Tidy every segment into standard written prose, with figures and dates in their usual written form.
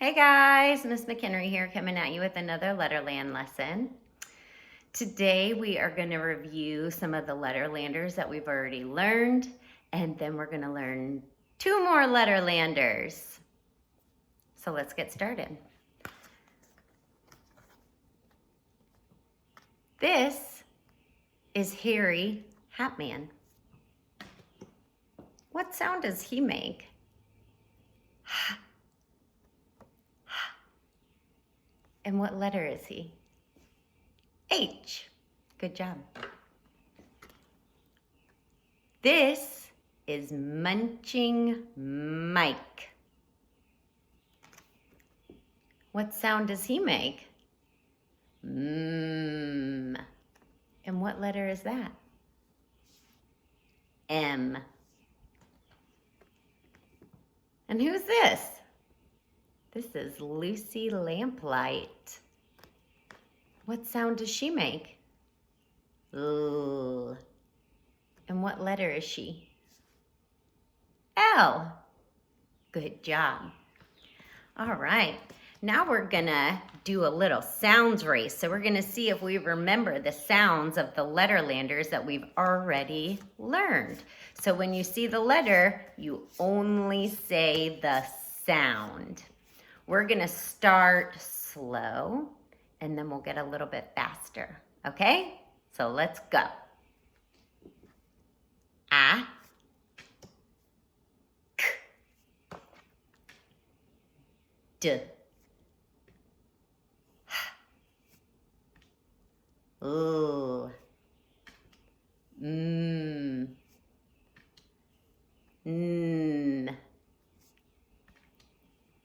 Hey guys, Miss McHenry here coming at you with another Letterland lesson. Today we are going to review some of the Letterlanders that we've already learned, and then we're going to learn 2 more Letterlanders. So let's get started. This is Harry Hatman. What sound does he make? And what letter is he? H. Good job. This is Munching Mike. What sound does he make? And what letter is that? M. And who's this? This is Lucy Lamplight. What sound does she make? L. And what letter is she? L. Good job. All right, now we're gonna do a little sounds race. So we're gonna see if we remember the sounds of the Letterlanders that we've already learned. So when you see the letter, you only say the sound. We're gonna start slow and then we'll get a little bit faster, okay? So let's go. A, K, D, H, L, M, N,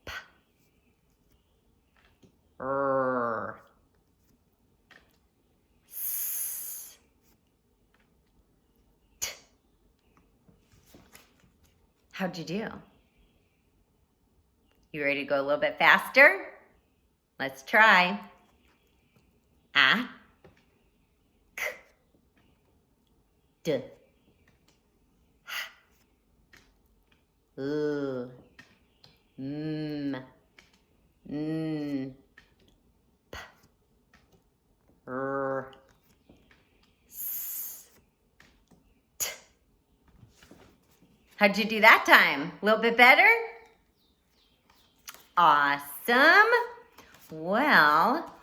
P, R, S, T. How'd you do? You ready to go a little bit faster? Let's try. A, K, D, H, L, M, N, P, R, S, T. How'd you do that time? A little bit better? Awesome. Well,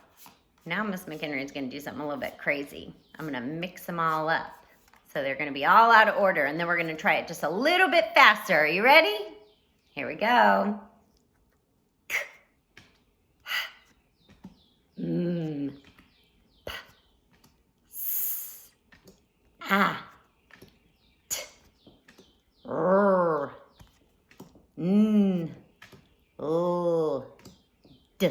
now Miss McHenry is going to do something a little bit crazy. I'm going to mix them all up. So they're going to be all out of order, and then we're going to try it just a little bit faster. Are you ready? Here we go. K, H, M, P, S, A, T, R, N, L, D.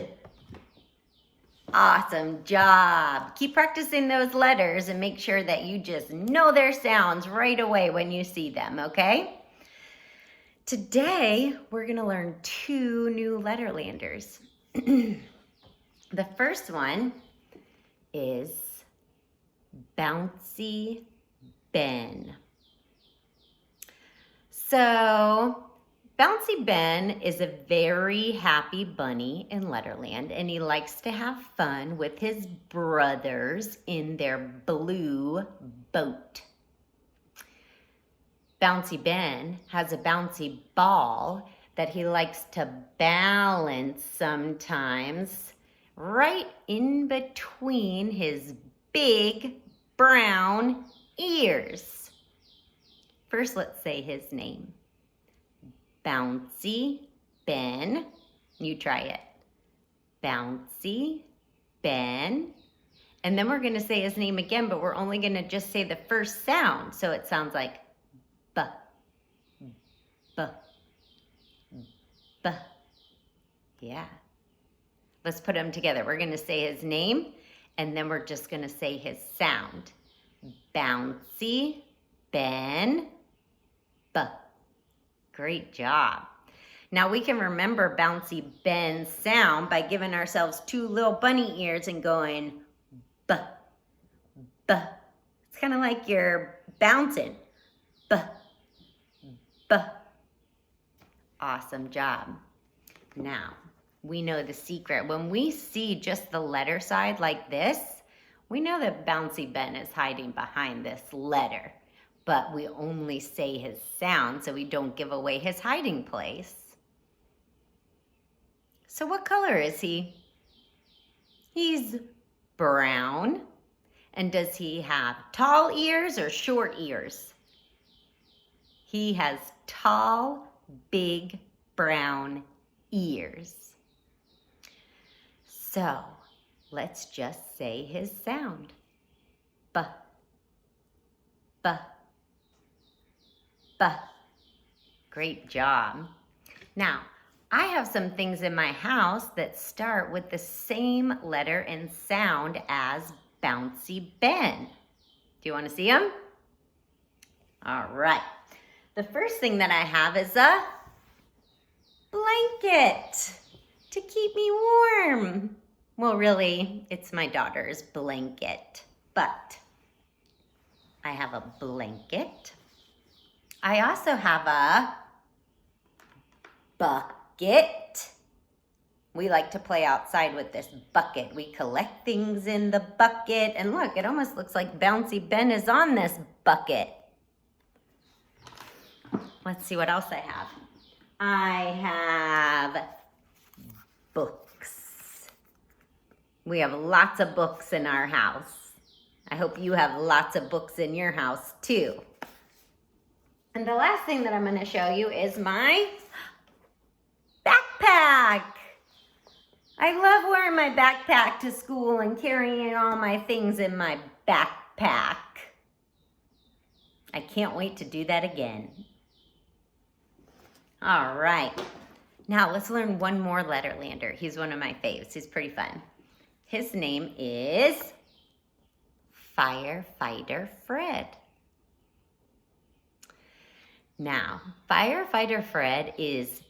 Awesome job. Keep practicing those letters and make sure that you just know their sounds right away when you see them, okay? Today, we're gonna learn 2 new Letterlanders. The first one is Bouncy Ben. So, Bouncy Ben is a very happy bunny in Letterland, and he likes to have fun with his brothers in their blue boat. Bouncy Ben has a bouncy ball that he likes to balance sometimes right in between his big brown ears. First, let's say his name. Bouncy Ben. You try it. Bouncy Ben. And then we're going to say his name again, but we're only going to just say the first sound. So it sounds like B, B, B. Yeah. Let's put them together. We're going to say his name, and then we're just going to say his sound. Bouncy Ben, B. Great job. Now we can remember Bouncy Ben's sound by giving ourselves 2 little bunny ears and going B, B. It's kind of like you're bouncing. B, B. Awesome job. Now, we know the secret. When we see just the letter side like this, we know that Bouncy Ben is hiding behind this letter, but we only say his sound so we don't give away his hiding place. So what color is he? He's brown. And does he have tall ears or short ears? He has tall, big, brown ears. So let's just say his sound. B, b, b. Great job. Now, I have some things in my house that start with the same letter and sound as Bouncy Ben. Do you want to see them? All right. The first thing that I have is a blanket to keep me warm. Well, really, it's my daughter's blanket, but I have a blanket. I also have a bucket. We like to play outside with this bucket. We collect things in the bucket. And look, it almost looks like Bouncy Ben is on this bucket. Let's see what else I have. I have books. We have lots of books in our house. I hope you have lots of books in your house too. And the last thing that I'm going to show you is my backpack. I love wearing my backpack to school and carrying all my things in my backpack. I can't wait to do that again. All right. Now let's learn one more Letterlander. He's one of my faves. He's pretty fun. His name is Firefighter Fred. Now, Firefighter Fred is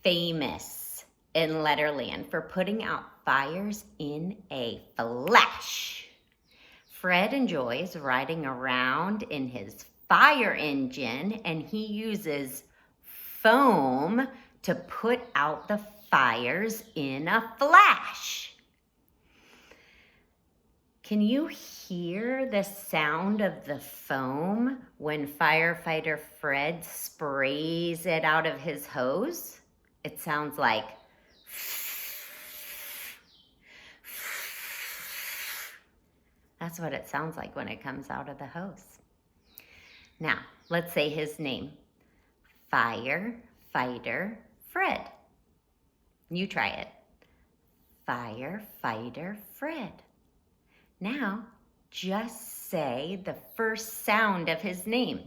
famous in Letterland for putting out fires in a flash. Fred enjoys riding around in his fire engine, and he uses foam to put out the fires in a flash. Can you hear the sound of the foam when Firefighter Fred sprays it out of his hose? It sounds like that's what it sounds like when it comes out of the hose. Now, let's say his name. Firefighter Fred. You try it. Firefighter Fred. Now, just say the first sound of his name.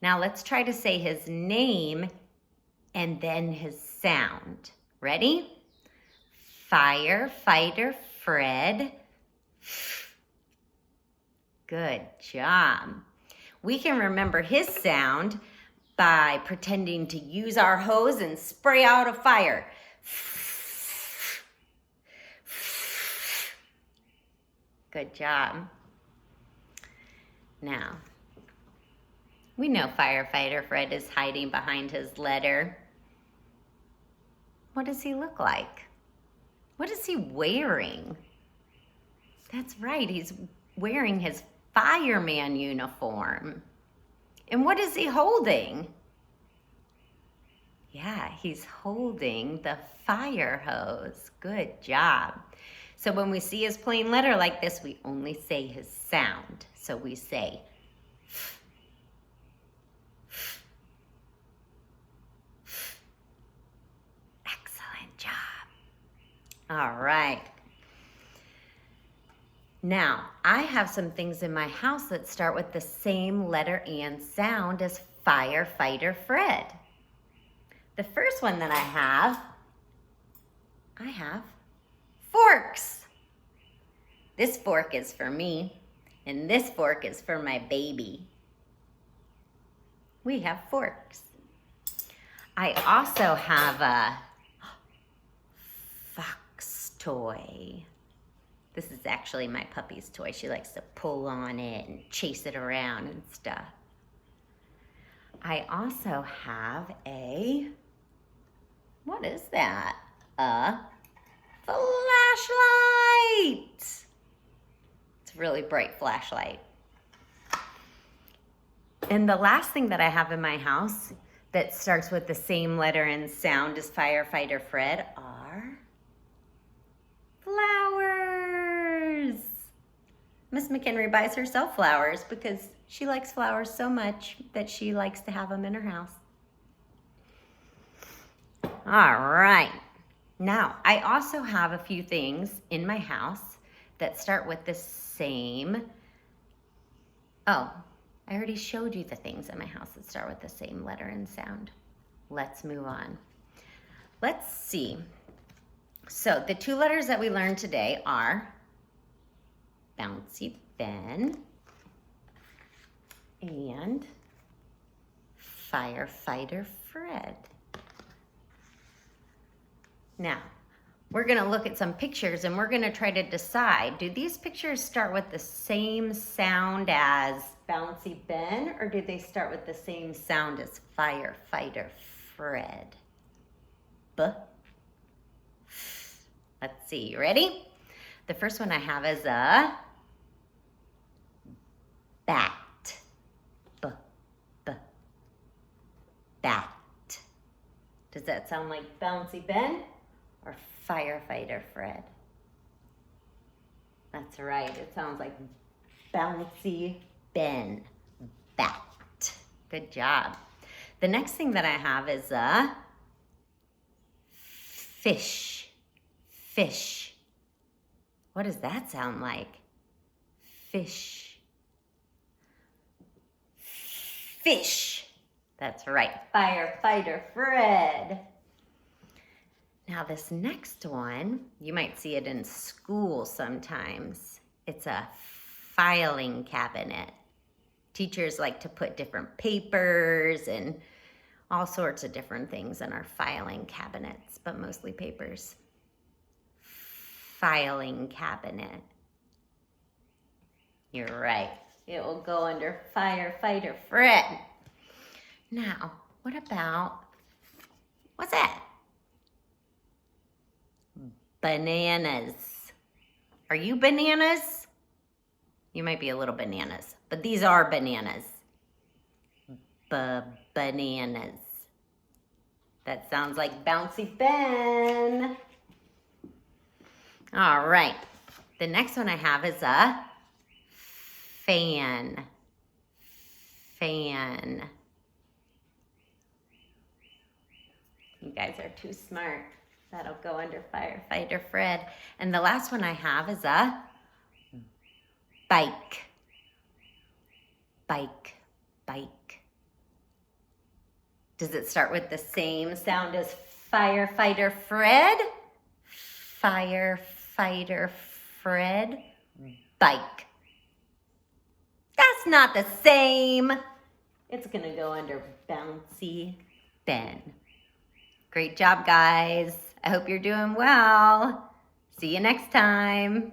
Now let's try to say his name and then his sound. Ready? Firefighter Fred. Good job. We can remember his sound by pretending to use our hose and spray out a fire. Good job. Now, we know Firefighter Fred is hiding behind his letter. What does he look like? What is he wearing? That's right, he's wearing his fireman uniform. And what is he holding? Yeah, he's holding the fire hose. Good job. So when we see his plain letter like this, we only say his sound. So we say excellent job. All right. Now, I have some things in my house that start with the same letter and sound as Firefighter Fred. The first one that I have forks. This fork is for me, and this fork is for my baby. We have forks. I also have a fox toy. This is actually my puppy's toy. She likes to pull on it and chase it around and stuff. I also have a, what is that? A flashlight. It's a really bright flashlight. And the last thing that I have in my house that starts with the same letter and sound as Firefighter Fred are flowers. Miss McHenry buys herself flowers because she likes flowers so much that she likes to have them in her house. All right. Now, I also have a few things in my house that start with the same. Oh, I already showed you the things in my house that start with the same letter and sound. Let's move on. Let's see. So the two letters that we learned today are Bouncy Ben and Firefighter Fred. Now, we're going to look at some pictures and we're going to try to decide, do these pictures start with the same sound as Bouncy Ben, or do they start with the same sound as Firefighter Fred? Let's see, you ready? The first one I have is a bat. Bat. Does that sound like Bouncy Ben or Firefighter Fred? That's right, it sounds like Bouncy Ben. Bat. Good job. The next thing that I have is a fish. Fish. What does that sound like? Fish. Fish. That's right, Firefighter Fred. Now this next one, you might see it in school sometimes. It's a filing cabinet. Teachers like to put different papers and all sorts of different things in our filing cabinets, but mostly papers. Filing cabinet. You're right. It will go under Firefighter Fred. Now, what about, what's that? Bananas. Are you bananas? You might be a little bananas, but these are bananas. Bananas. That sounds like Bouncy Ben. All right. The next one I have is a fan. Fan. You guys are too smart. That'll go under Firefighter Fred. And the last one I have is a bike. Bike. Bike. Does it start with the same sound as Firefighter Fred? Firefighter Fred. Bike. That's not the same. It's gonna go under Bouncy Ben. Great job, guys. I hope you're doing well. See you next time.